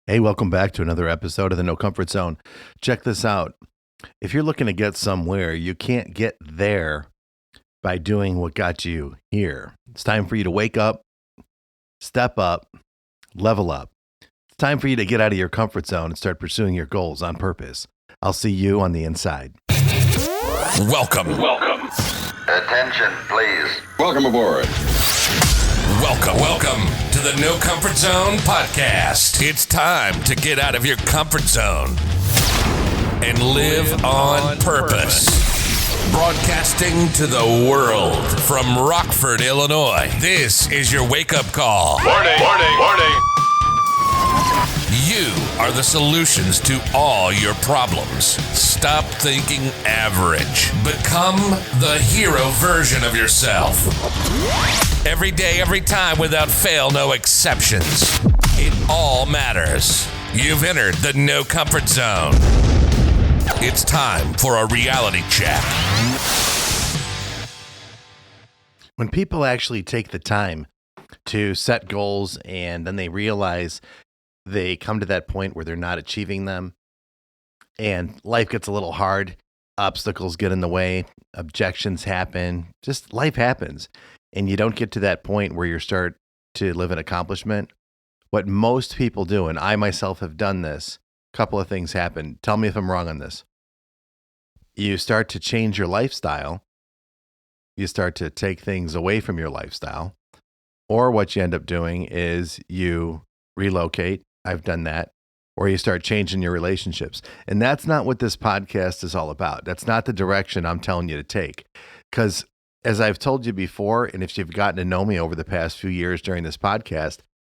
Hey, welcome back to another episode of the No Comfort Zone. Check this out. If you're looking to get somewhere, you can't get there by doing what got you here. It's time for you to wake up, step up, level up. It's time for you to get out of your comfort zone and start pursuing your goals on purpose. I'll see you on the inside. Welcome. Attention, please. Welcome aboard. Welcome to the No Comfort Zone podcast. It's time to get out of your comfort zone and live on purpose. Broadcasting to the world from Rockford, Illinois. This is your wake-up call. Warning. You are the solutions to all your problems. Stop thinking average. Become the hero version of yourself. Every day, every time, without fail, no exceptions. It all matters. You've entered the No Comfort Zone. It's time for a reality check. When people actually take the time to set goals and then they realize they come to that point where they're not achieving them and life gets a little hard, obstacles get in the way, objections happen, just life happens. And you don't get to that point where you start to live an accomplishment. What most people do, and I myself have done this, a couple of things happen. Tell me if I'm wrong on this. You start to change your lifestyle. You start to take things away from your lifestyle. Or what you end up doing is you relocate. I've done that. Or you start changing your relationships. And that's not what this podcast is all about. That's not the direction I'm telling you to take. Because as I've told you before, and if you've gotten to know me over the past few years during this podcast,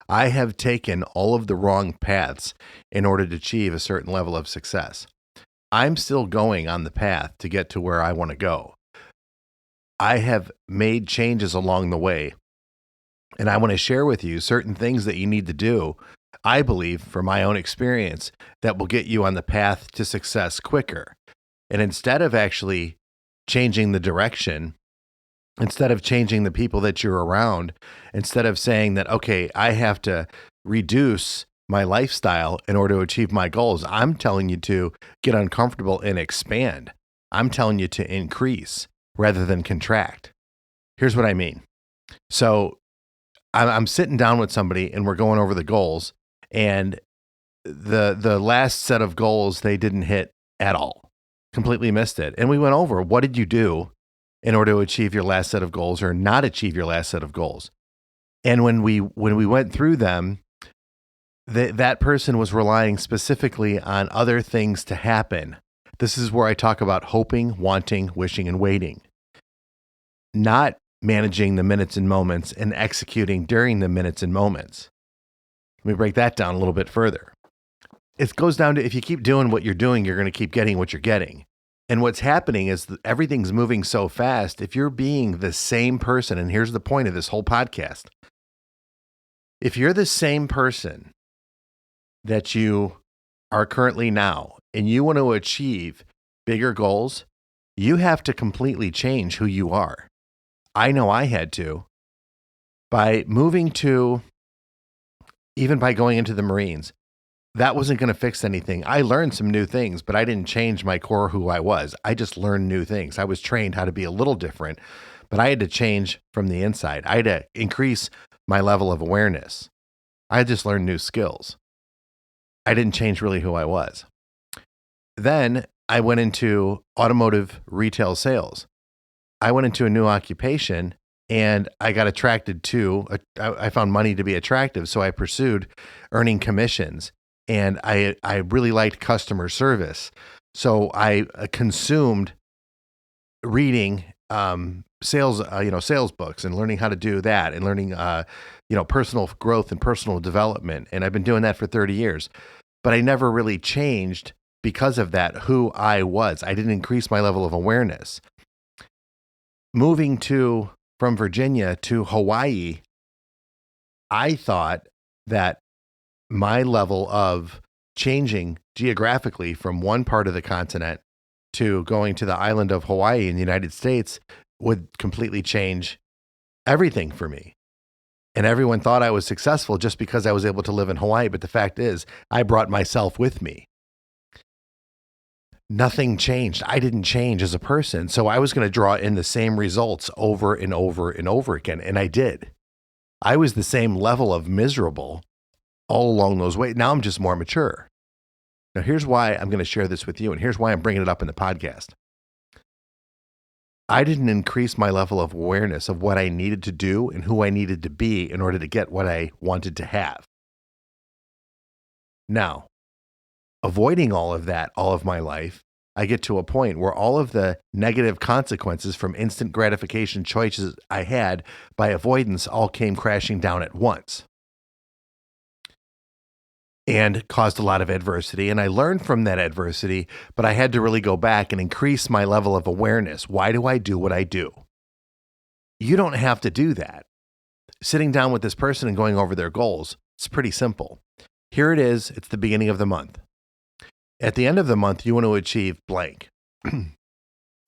I have taken all of the wrong paths in order to achieve a certain level of success. I'm still going on the path to get to where I want to go. I have made changes along the way, and I want to share with you certain things that you need to do, I believe, from my own experience, that will get you on the path to success quicker. And instead of actually changing the direction, instead of changing the people that you're around, instead of saying that, okay, I have to reduce my lifestyle in order to achieve my goals, I'm telling you to get uncomfortable and expand. I'm telling you to increase rather than contract. Here's what I mean. So I'm sitting down with somebody and we're going over the goals, and the last set of goals they didn't hit at all, completely missed it. And we went over, what did you do in order to achieve your last set of goals or not achieve your last set of goals? And when we went through them, that person was relying specifically on other things to happen. This is where I talk about hoping, wanting, wishing, and waiting. Not managing the minutes and moments and executing during the minutes and moments. Let me break that down a little bit further. It goes down to, if you keep doing what you're doing, you're going to keep getting what you're getting. And what's happening is that everything's moving so fast. If you're being the same person, and here's the point of this whole podcast. If you're the same person that you are currently now, and you want to achieve bigger goals, you have to completely change who you are. I know I had to. By moving to, even by going into the Marines, that wasn't going to fix anything. I learned some new things, but I didn't change my core who I was. I just learned new things. I was trained how to be a little different, but I had to change from the inside. I had to increase my level of awareness. I just learned new skills. I didn't change really who I was. Then I went into automotive retail sales. I went into a new occupation and I got attracted to, I found money to be attractive. So I pursued earning commissions. And I really liked customer service. So I consumed reading sales books and learning how to do that, and learning personal growth and personal development. And I've been doing that for 30 years. But I never really changed because of that who I was. I didn't increase my level of awareness. Moving from Virginia to Hawaii, I thought that my level of changing geographically from one part of the continent to going to the island of Hawaii in the United States would completely change everything for me. And everyone thought I was successful just because I was able to live in Hawaii. But the fact is, I brought myself with me. Nothing changed. I didn't change as a person. So I was going to draw in the same results over and over and over again. And I did. I was the same level of miserable all along those ways. Now I'm just more mature. Now, here's why I'm going to share this with you. And here's why I'm bringing it up in the podcast. I didn't increase my level of awareness of what I needed to do and who I needed to be in order to get what I wanted to have. Now, avoiding all of that all of my life, I get to a point where all of the negative consequences from instant gratification choices I had by avoidance all came crashing down at once and caused a lot of adversity. And I learned from that adversity, but I had to really go back and increase my level of awareness. Why do I do what I do? You don't have to do that. Sitting down with this person and going over their goals, it's pretty simple. Here it is. It's the beginning of the month. At the end of the month, you want to achieve blank. And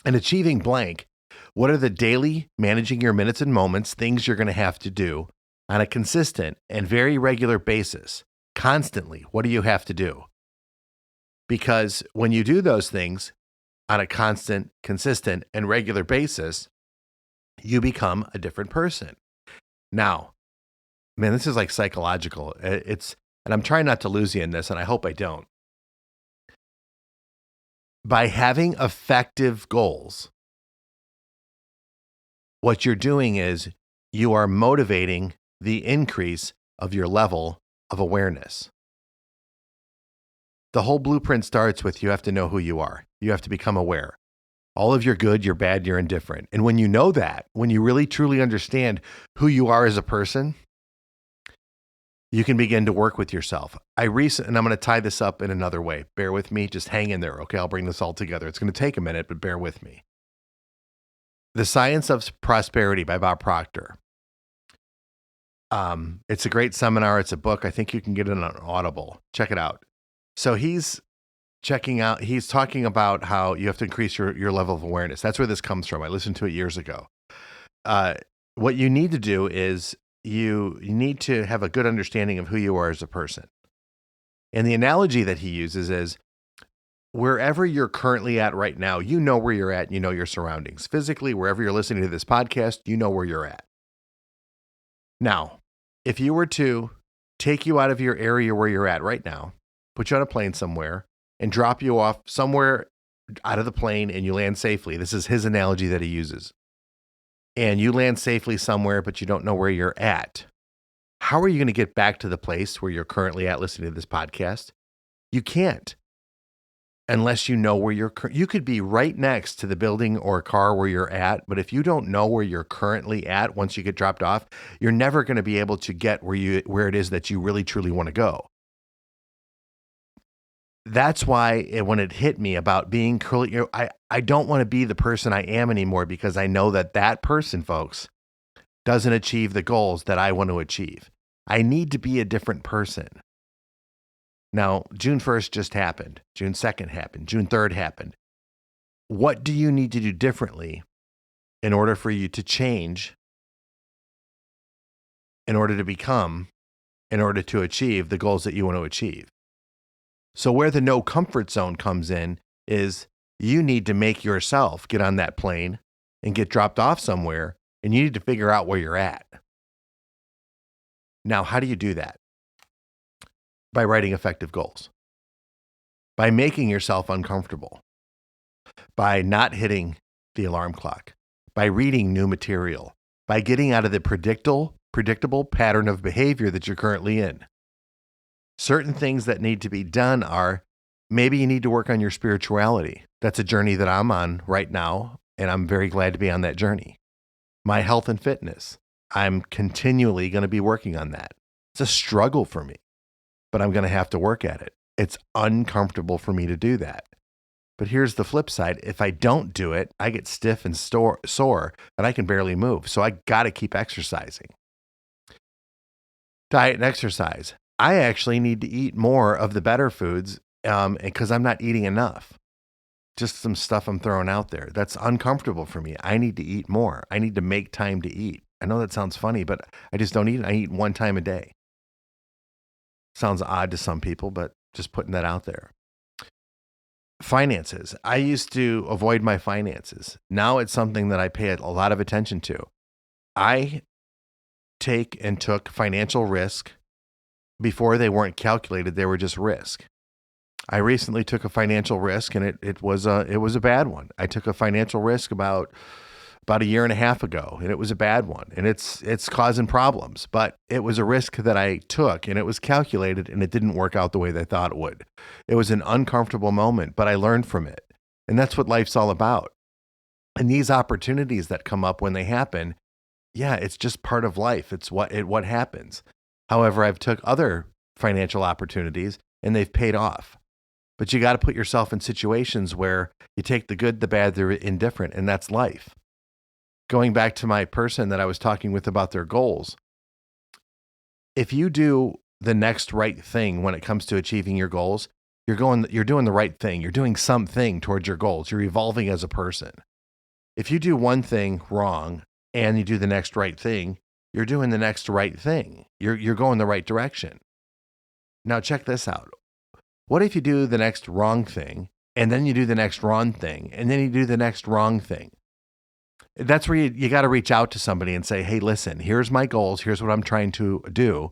achieving blank, what are the daily managing your minutes and moments, things you're going to have to do on a consistent and very regular basis? Constantly, what do you have to do? Because when you do those things on a constant, consistent, and regular basis, you become a different person. Now, man, this is like psychological. And I'm trying not to lose you in this, and I hope I don't. By having effective goals, what you're doing is you are motivating the increase of your level of awareness. The whole blueprint starts with you have to know who you are. You have to become aware. All of your good, your bad, your indifferent. And when you know that, when you really truly understand who you are as a person, you can begin to work with yourself. And I'm going to tie this up in another way. Bear with me. Just hang in there. Okay. I'll bring this all together. It's going to take a minute, but bear with me. The Science of Prosperity by Bob Proctor. It's a great seminar. It's a book. I think you can get it on Audible. Check it out. So he's talking about how you have to increase your level of awareness. That's where this comes from. I listened to it years ago. What you need to do is you need to have a good understanding of who you are as a person. And the analogy that he uses is wherever you're currently at right now, you know where you're at, you know your surroundings. Physically, wherever you're listening to this podcast, you know where you're at. Now, if you were to take you out of your area where you're at right now, put you on a plane somewhere, and drop you off somewhere out of the plane and you land safely. This is his analogy that he uses. And you land safely somewhere, but you don't know where you're at. How are you going to get back to the place where you're currently at listening to this podcast? You can't. Unless you know where you could be right next to the building or car where you're at, but if you don't know where you're currently at once you get dropped off, you're never going to be able to get where it is that you really truly want to go. That's why when it hit me about being curly, I don't want to be the person I am anymore because I know that person, folks, doesn't achieve the goals that I want to achieve. I need to be a different person. Now, June 1st just happened. June 2nd happened. June 3rd happened. What do you need to do differently in order for you to change, in order to become, in order to achieve the goals that you want to achieve? So where the no comfort zone comes in is you need to make yourself get on that plane and get dropped off somewhere, and you need to figure out where you're at. Now, how do you do that? By writing effective goals, by making yourself uncomfortable, by not hitting the alarm clock, by reading new material, by getting out of the predictable pattern of behavior that you're currently in. Certain things that need to be done are maybe you need to work on your spirituality. That's a journey that I'm on right now, and I'm very glad to be on that journey. My health and fitness, I'm continually going to be working on that. It's a struggle for me, but I'm going to have to work at it. It's uncomfortable for me to do that. But here's the flip side. If I don't do it, I get stiff and sore and I can barely move. So I got to keep exercising. Diet and exercise. I actually need to eat more of the better foods because I'm not eating enough. Just some stuff I'm throwing out there. That's uncomfortable for me. I need to eat more. I need to make time to eat. I know that sounds funny, but I just don't eat it. I eat one time a day. Sounds odd to some people, but just putting that out there. Finances. I used to avoid my finances. Now it's something that I pay a lot of attention to. I take and took financial risk before they weren't calculated. They were just risk. I recently took a financial risk, and it was a bad one. I took a financial risk about a year and a half ago, and it was a bad one, and it's causing problems. But it was a risk that I took, and it was calculated, and it didn't work out the way they thought it would. It was an uncomfortable moment, but I learned from it, and that's what life's all about. And these opportunities that come up when they happen, yeah, it's just part of life. It's what happens. However, I've took other financial opportunities, and they've paid off. But you got to put yourself in situations where you take the good, the bad, the indifferent, and that's life. Going back to my person that I was talking with about their goals, if you do the next right thing when it comes to achieving your goals, you're doing the right thing. You're doing something towards your goals. You're evolving as a person. If you do one thing wrong and you do the next right thing, you're doing the next right thing. You're going the right direction. Now check this out. What if you do the next wrong thing, and then you do the next wrong thing, and then you do the next wrong thing? That's where you got to reach out to somebody and say, hey, listen, here's my goals. Here's what I'm trying to do.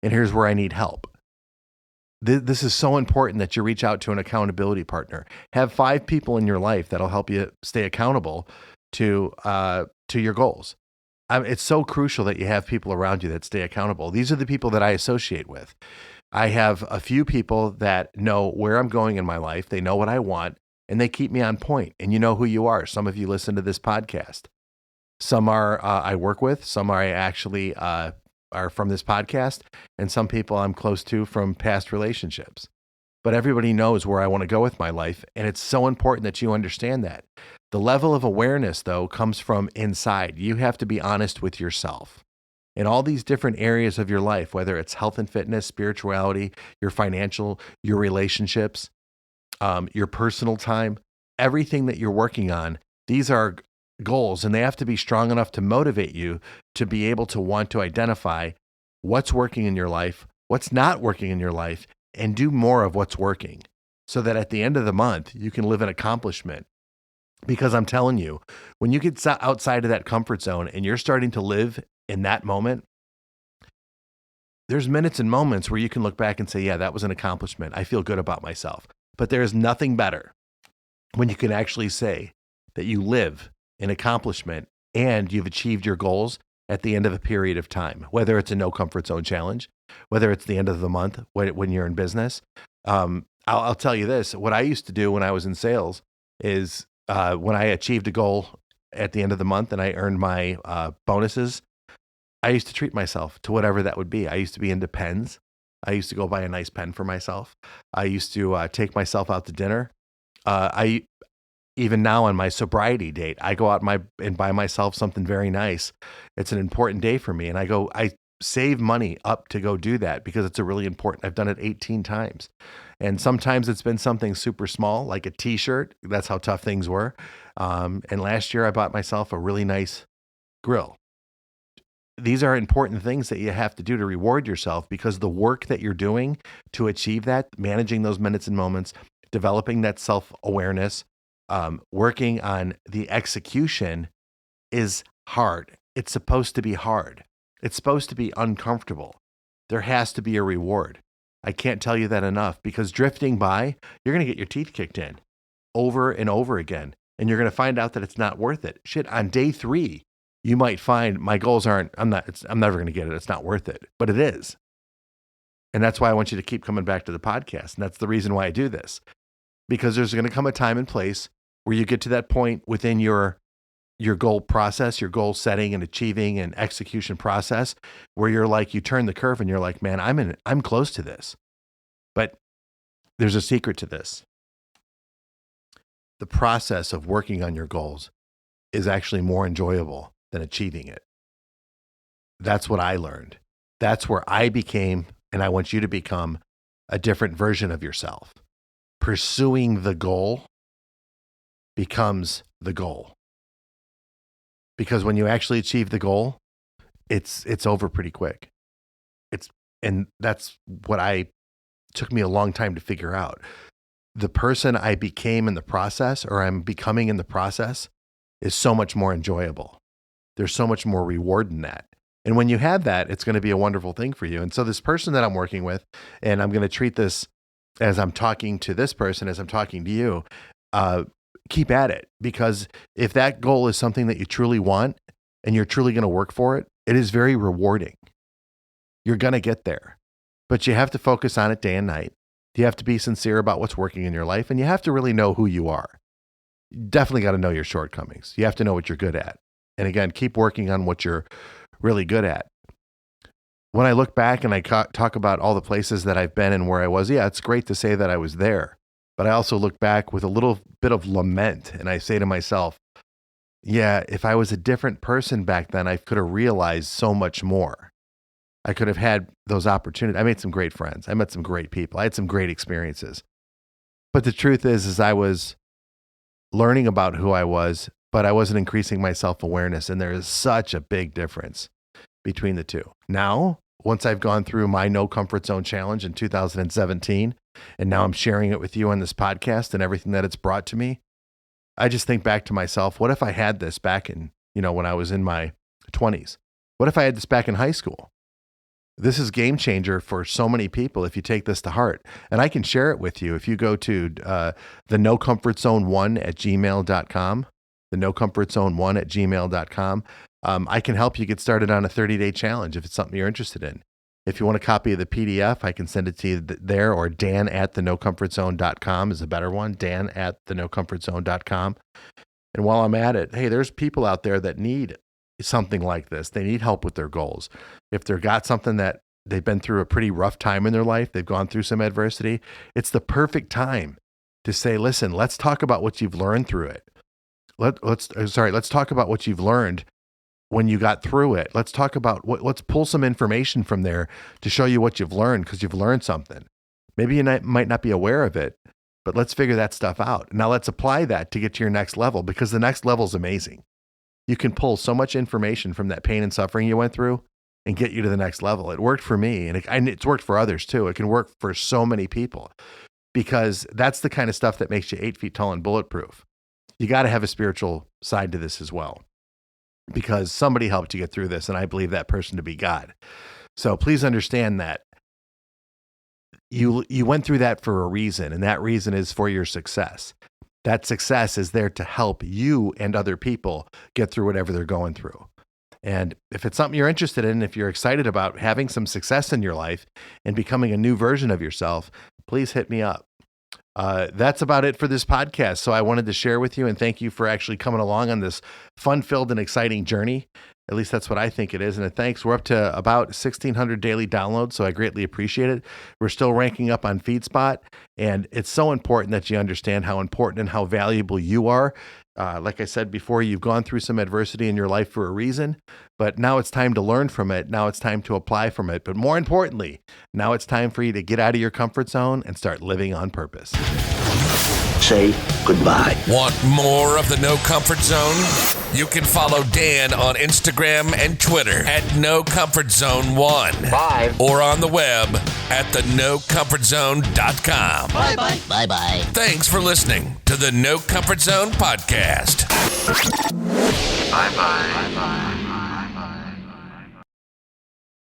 And here's where I need help. This is so important that you reach out to an accountability partner. Have 5 people in your life that'll help you stay accountable to your goals. It's so crucial that you have people around you that stay accountable. These are the people that I associate with. I have a few people that know where I'm going in my life. They know what I want, and they keep me on point. And you know who you are. Some of you listen to this podcast. Some are I work with. Some are I actually are from this podcast, and some people I'm close to from past relationships. But everybody knows where I want to go with my life, and it's so important that you understand that. The level of awareness, though, comes from inside. You have to be honest with yourself. In all these different areas of your life, whether it's health and fitness, spirituality, your financial, your relationships, your personal time, everything that you're working on, these are goals, and they have to be strong enough to motivate you to be able to want to identify what's working in your life, what's not working in your life, and do more of what's working so that at the end of the month, you can live in accomplishment. Because I'm telling you, when you get outside of that comfort zone and you're starting to live in that moment, there's minutes and moments where you can look back and say, yeah, that was an accomplishment. I feel good about myself. But there is nothing better when you can actually say that you live in accomplishment and you've achieved your goals at the end of a period of time, whether it's a no comfort zone challenge, whether it's the end of the month when you're in business. I'll tell you this, what I used to do when I was in sales is when I achieved a goal at the end of the month and I earned my bonuses, I used to treat myself to whatever that would be. I used to be into pens. I used to go buy a nice pen for myself. I used to take myself out to dinner. Even now on my sobriety date, I go out and buy myself something very nice. It's an important day for me. And I save money up to go do that because it's a really important, I've done it 18 times. And sometimes it's been something super small, like a t-shirt. That's how tough things were. And last year I bought myself a really nice grill. These are important things that you have to do to reward yourself because the work that you're doing to achieve that, managing those minutes and moments, developing that self-awareness, working on the execution is hard. It's supposed to be hard. It's supposed to be uncomfortable. There has to be a reward. I can't tell you that enough because drifting by, you're going to get your teeth kicked in over and over again. And you're going to find out that it's not worth it. Shit, on day 3, you might find my goals I'm never going to get it. It's not worth it, but it is. And that's why I want you to keep coming back to the podcast. And that's the reason why I do this, because there's going to come a time and place where you get to that point within your goal process, your goal setting and achieving and execution process, where you're like, you turn the curve and you're like, man, I'm close to this. But there's a secret to this. The process of working on your goals is actually more enjoyable than achieving it. That's what I learned. That's where I became, and I want you to become, a different version of yourself. Pursuing the goal becomes the goal. Because when you actually achieve the goal, it's over pretty quick. And that's what took me a long time to figure out. The person I became in the process, or I'm becoming in the process, is so much more enjoyable. There's so much more reward in that. And when you have that, it's going to be a wonderful thing for you. And so this person that I'm working with, and I'm going to treat this as I'm talking to this person, as I'm talking to you, keep at it. Because if that goal is something that you truly want and you're truly going to work for it, it is very rewarding. You're going to get there. But you have to focus on it day and night. You have to be sincere about what's working in your life, and you have to really know who you are. You definitely got to know your shortcomings. You have to know what you're good at. And again, keep working on what you're really good at. When I look back and I talk about all the places that I've been and where I was, yeah, it's great to say that I was there. But I also look back with a little bit of lament, and I say to myself, yeah, if I was a different person back then, I could have realized so much more. I could have had those opportunities. I made some great friends. I met some great people. I had some great experiences. But the truth is I was learning about who I was, but I wasn't increasing my self-awareness. And there is such a big difference between the two. Now, once I've gone through my No Comfort Zone challenge in 2017, and now I'm sharing it with you on this podcast and everything that it's brought to me, I just think back to myself, what if I had this back in, when I was in my 20s? What if I had this back in high school? This is game changer for so many people if you take this to heart. And I can share it with you. If you go to the nocomfortzone1@gmail.com, the nocomfortzone1@gmail.com, I can help you get started on a 30-day challenge if it's something you're interested in. If you want a copy of the PDF, I can send it to you there, or dan@thenocomfortzone.com is a better one, dan@thenocomfortzone.com. And while I'm at it, hey, there's people out there that need something like this. They need help with their goals. If they've got something that they've been through a pretty rough time in their life, they've gone through some adversity, it's the perfect time to say, listen, let's talk about what you've learned through it. Let's talk about what you've learned when you got through it. Let's talk about let's pull some information from there to show you what you've learned, because you've learned something. Maybe you might not be aware of it, but let's figure that stuff out. Now let's apply that to get to your next level, because the next level is amazing. You can pull so much information from that pain and suffering you went through and get you to the next level. It worked for me, and it's worked for others too. It can work for so many people, because that's the kind of stuff that makes you 8 feet tall and bulletproof. You got to have a spiritual side to this as well, because somebody helped you get through this, and I believe that person to be God. So please understand that you went through that for a reason, and that reason is for your success. That success is there to help you and other people get through whatever they're going through. And if it's something you're interested in, if you're excited about having some success in your life and becoming a new version of yourself, please hit me up. That's about it for this podcast. So I wanted to share with you, and thank you for actually coming along on this fun-filled and exciting journey. At least that's what I think it is. And thanks. We're up to about 1,600 daily downloads, so I greatly appreciate it. We're still ranking up on FeedSpot, and it's so important that you understand how important and how valuable you are. Like I said before, you've gone through some adversity in your life for a reason, but now it's time to learn from it. Now it's time to apply from it. But more importantly, now it's time for you to get out of your comfort zone and start living on purpose. Say goodbye. Want more of the No Comfort Zone? You can follow Dan on Instagram and Twitter at NoComfortZone1. Bye. Or on the web at thenocomfortzone.com. Bye-bye. Bye-bye. Thanks for listening to the No Comfort Zone podcast. Bye-bye. Bye-bye.